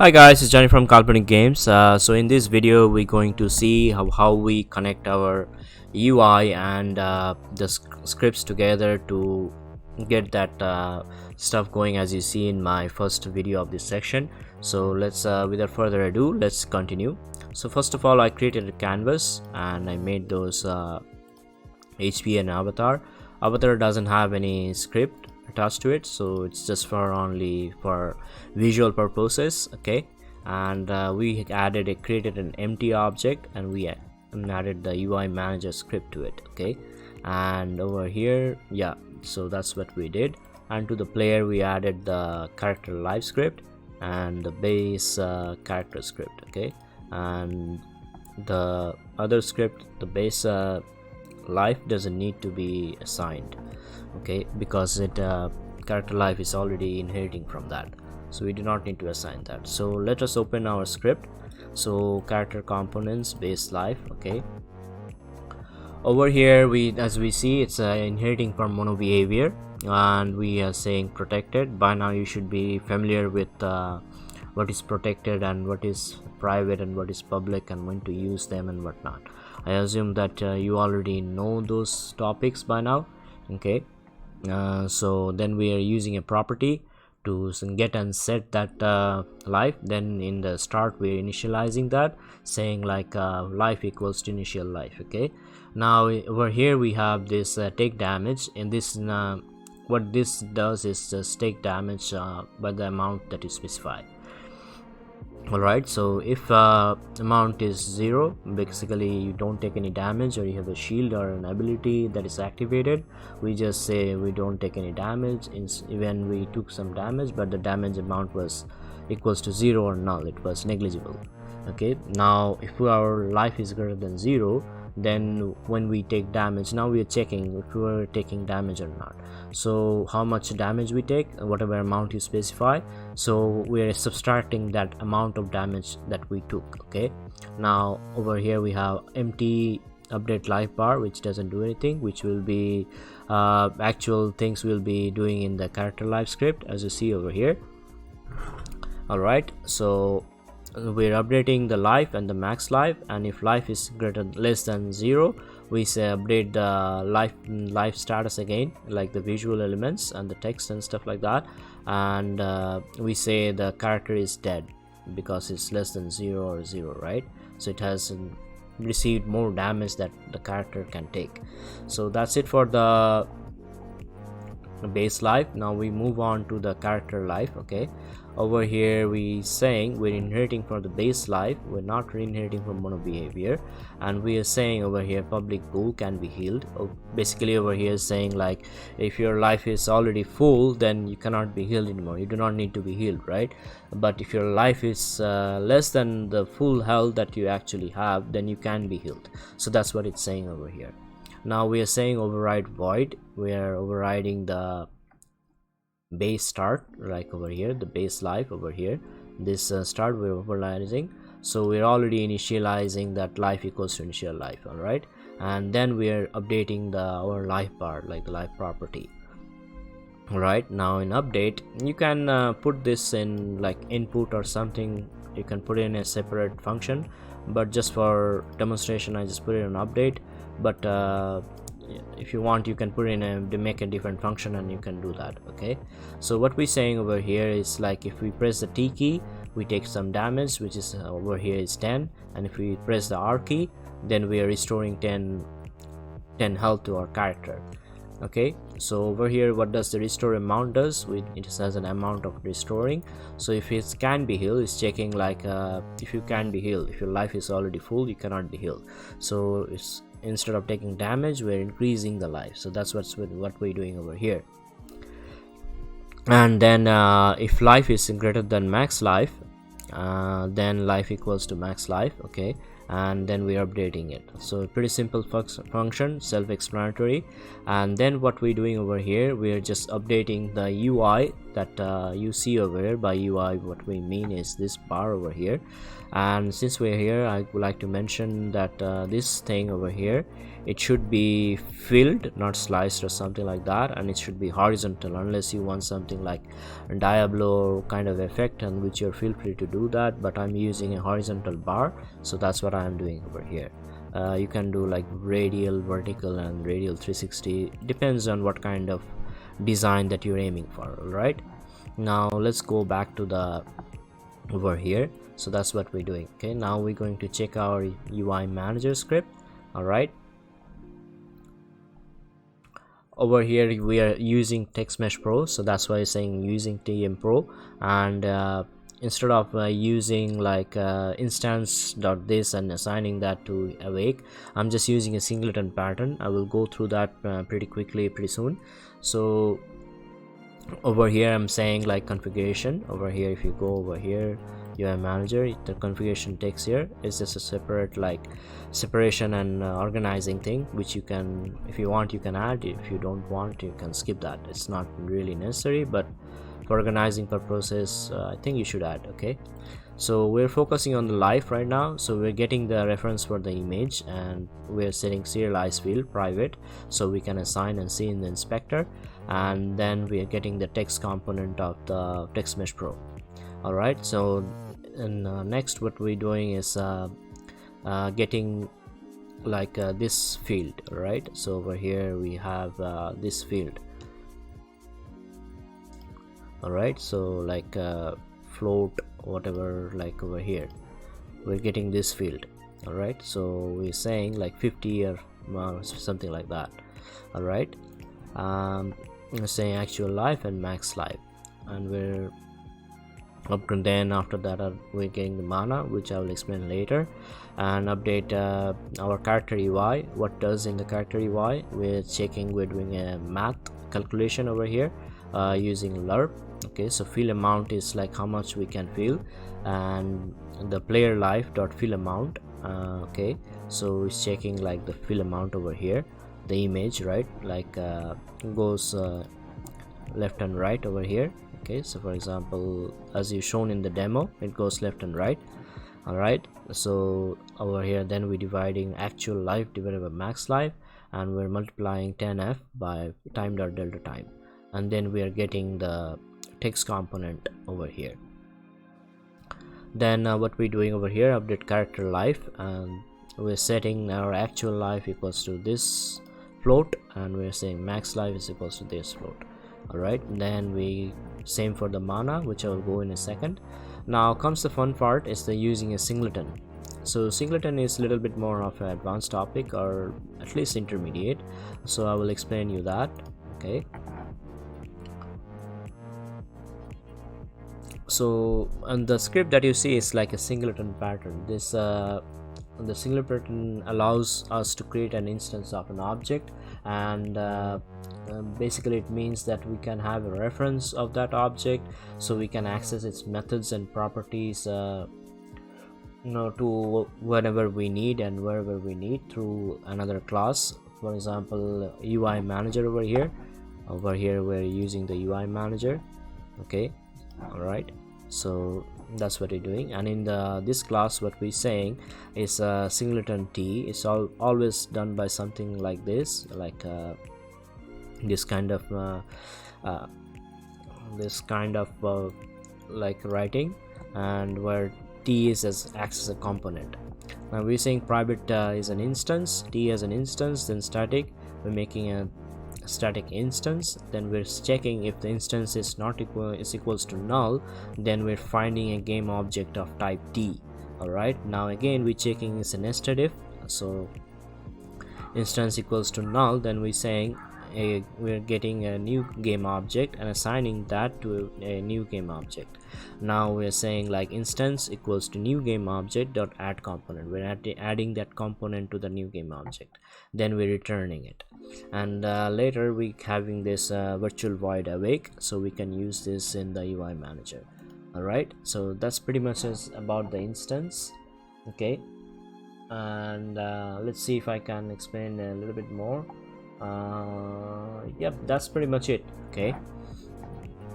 Hi guys, it's Johnny from Kalpanic Games. So in this video we're going to see how we connect our UI and the scripts together to get that stuff going, as you see in my first video of this section. So let's without further ado, let's continue. So first of all, I created a canvas and I made those HP and avatar doesn't have any script attached to it, so it's just for only for visual purposes. Okay, and we created an empty object and we added the UI manager script to it. Okay, and over here, yeah, so that's what we did. And to the player we added the character live script and the base character script. Okay, and the other script, the base life, doesn't need to be assigned, okay, because it character life is already inheriting from that, so we do not need to assign that. So let us open our script. So character components, base life. Okay, over here as we see, it's inheriting from mono behavior, and we are saying protected. By now you should be familiar with what is protected and what is private and what is public and when to use them and whatnot. I assume that you already know those topics by now. Okay, so then we are using a property to get and set that life. Then in the start we are initializing that, saying like life equals to initial life. Okay, now over here we have this take damage, and this what this does is just take damage by the amount that you specify. Alright, so if amount is 0, basically you don't take any damage, or you have a shield or an ability that is activated, we just say we don't take any damage. Even we took some damage, but the damage amount was equals to 0 or null, it was negligible. Okay, now if our life is greater than 0, then when we take damage, now we are checking if we are taking damage or not. So how much damage we take, whatever amount you specify, so we are subtracting that amount of damage that we took. Okay, now over here we have empty update life bar, which doesn't do anything, which will be actual things we'll be doing in the character life script, as you see over here. Alright, so we're updating the life and the max life, and if life is less than 0, we say update the life status again, like the visual elements and the text and stuff like that, and we say the character is dead because it's less than 0 or 0, right? So it has received more damage that the character can take. So that's it for the base life. Now we move on to the character life. Okay, over here we saying we're inheriting from the base life, we're not inheriting from mono behavior, and we are saying over here public bool can be healed. Basically over here is saying like if your life is already full, then you cannot be healed anymore, you do not need to be healed, right? But if your life is less than the full health that you actually have, then you can be healed. So that's what it's saying over here. Now we are saying override void, we are overriding the base start, like over here the base life. Over here this start we're overriding, so we're already initializing that life equals to initial life. All right, and then we are updating our life bar, like the life property. All right, now in update you can put this in like input or something, you can put in a separate function, but just for demonstration I just put it in update. But if you want, you can put in to make a different function, and you can do that. Okay, so what we're saying over here is like if we press the T key, we take some damage, which is over here is 10, and if we press the R key, then we are restoring 10 health to our character. Okay, so over here what does the restore amount does, it has an amount of restoring. So if it can be healed, it's checking like if you can be healed, if your life is already full you cannot be healed, so it's instead of taking damage we're increasing the life. So that's what we're doing over here. And then if life is greater than max life, then life equals to max life. Okay, and then we are updating it. So pretty simple function, self-explanatory. And then what we're doing over here, we are just updating the UI that you see over here. By UI, what we mean is this bar over here. And since we're here, I would like to mention that this thing over here, it should be filled, not sliced or something like that, and it should be horizontal, unless you want something like a Diablo kind of effect, and which you're feel free to do that, but I'm using a horizontal bar, so that's what I'm doing over here. You can do like radial, vertical, and radial 360, depends on what kind of design that you're aiming for. All right, now let's go back to the over here. So that's what we're doing. Okay, now we're going to check our UI manager script. All right, over here we are using text mesh pro, so that's why I'm saying using TM pro. And instead of using like instance.this and assigning that to awake, I'm just using a singleton pattern. I will go through that pretty quickly pretty soon. So over here I'm saying like configuration. Over here, if you go over here, UI manager, the configuration text here is just a separate like separation and organizing thing, which you can, if you want, you can add. If you don't want, you can skip that. It's not really necessary, but for organizing purposes, I think you should add. Okay, so we're focusing on the life right now. So we're getting the reference for the image, and we're setting serialize field private, so we can assign and see in the inspector. And then we are getting the text component of the text mesh pro. All right, so and next what we're doing is getting like this field. All right, so over here we have this field. All right, so like float, whatever, like over here we're getting this field. All right, so we're saying like 50 or something like that. All right, we're saying actual life and max life, and we're up to then after that we're getting the mana, which I will explain later. And update our character UI. What does in the character UI, we're checking, we're doing a math calculation over here using lerp. Okay, so fill amount is like how much we can fill, and the player life dot fill amount. Okay, so it's checking like the fill amount over here, the image, right, like goes left and right over here. Okay, so for example, as you shown in the demo, it goes left and right. All right, so over here then we're dividing actual life divided by max life, and we're multiplying 10f by time dot delta time, and then we are getting the text component over here. Then what we're doing over here, update character life, and we're setting our actual life equals to this float, and we're saying max life is equals to this float. All right, then we same for the mana, which I will go in a second. Now comes the fun part, is the using a singleton. So singleton is a little bit more of an advanced topic, or at least intermediate, so I will explain you that. Okay, so and the script that you see is like a singleton pattern. This the singleton allows us to create an instance of an object, and basically it means that we can have a reference of that object, so we can access its methods and properties to whenever we need and wherever we need through another class. For example, UI manager over here we're using the UI manager. Okay, all right, so that's what we're doing. And in this class, what we're saying is singleton t is always done by something like this, like this kind of like writing, and where t is acts as a component. Now we're saying private is an instance, t as an instance, then static, we're making a static instance, then we're checking if the instance is not equals to null, then we're finding a game object of type t. All right, now again we're checking is a nested if, so instance equals to null, then we're saying we're getting a new game object and assigning that to a new game object. Now we're saying like instance equals to new game object dot add component, we're adding that component to the new game object, then we're returning it. And later we having this virtual void awake, so we can use this in the UI manager. All right, so that's pretty much about the instance. Okay, and let's see if I can explain a little bit more. Yep, that's pretty much it. Okay,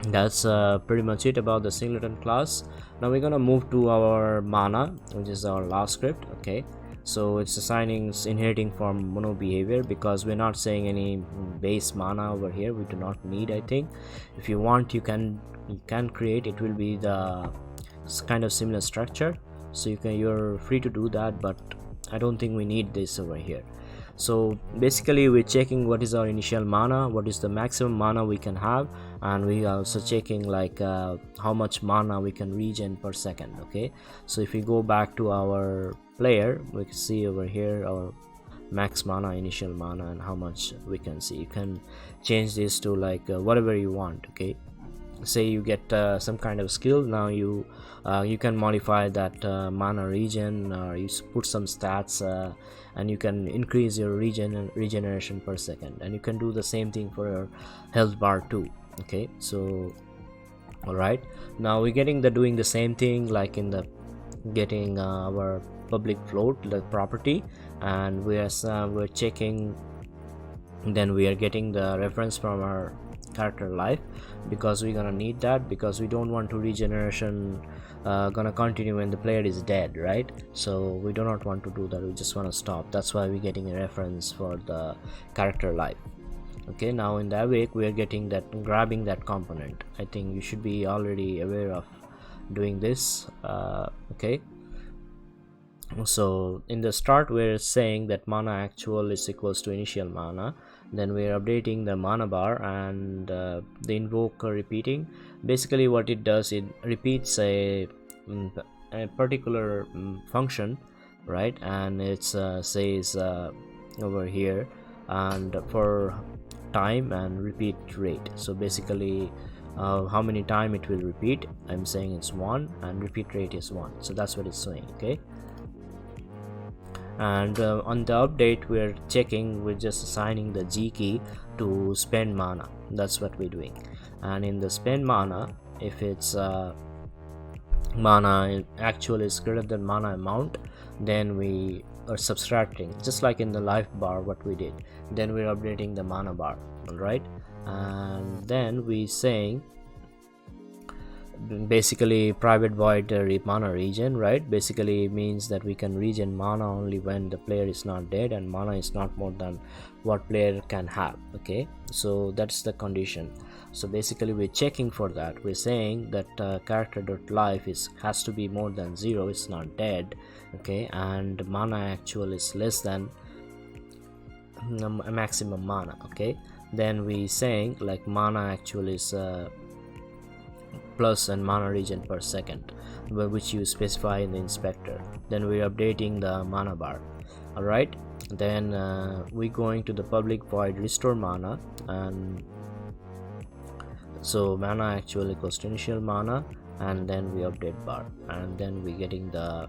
That's pretty much it about the Singleton class. Now we're gonna move to our mana, which is our last script. Okay, so it's assigning inheriting from mono behavior, because we're not saying any base mana over here. We do not need. I think if you want, you can create. It will be the kind of similar structure, so you're free to do that, but I don't think we need this over here. So basically we're checking what is our initial mana, what is the maximum mana we can have, and we are also checking like how much mana we can regen per second. Okay, so if we go back to our player, we can see over here our max mana, initial mana, and how much we can see. You can change this to like whatever you want. Okay, say you get some kind of skill, now you can modify that mana regen, or you put some stats, and you can increase your regeneration per second, and you can do the same thing for your health bar too. Okay, so all right, now we're getting the doing the same thing like in the getting our public float, the property, and we're checking, then we are getting the reference from our character life, because we're gonna need that, because we don't want to regeneration gonna continue when the player is dead, right? So we do not want to do that, we just want to stop. That's why we're getting a reference for the character life. Okay, now in that way we are getting that, grabbing that component. I think you should be already aware of doing this. Okay, so in the start we're saying that mana actual is equals to initial mana, then we're updating the mana bar, and the invoke repeating. Basically what it does, it repeats a particular function, right? And it says over here, and for time and repeat rate. So basically how many time it will repeat, I'm saying it's 1, and repeat rate is 1, so that's what it's saying. Okay, and on the update we're checking, we're just assigning the G key to spend mana. That's what we're doing. And in the spend mana, if it's mana actual is greater than mana amount, then we are subtracting, just like in the life bar what we did, then we're updating the mana bar. All right, and then we saying basically private void mana regen, right? Basically means that we can regen mana only when the player is not dead and mana is not more than what player can have. Okay, so that's the condition. So basically we're checking for that. We're saying that character.life has to be more than 0, it's not dead. Okay, and mana actual is less than a maximum mana. Okay, then we saying like mana actual is plus and mana regen per second, which you specify in the inspector. Then we're updating the mana bar. All right, then we're going to the public void restore mana, and so mana actual equals to initial mana, and then we update bar, and then we're getting the,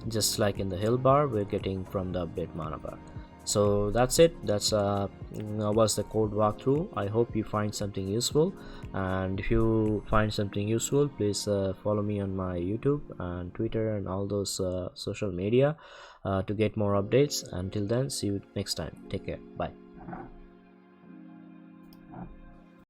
just like in the hill bar, we're getting from the update mana bar. So that's it. That's was the code walkthrough. I hope you find something useful, and if you find something useful, please follow me on my YouTube and Twitter and all those social media to get more updates. Until then, see you next time. Take care. Bye.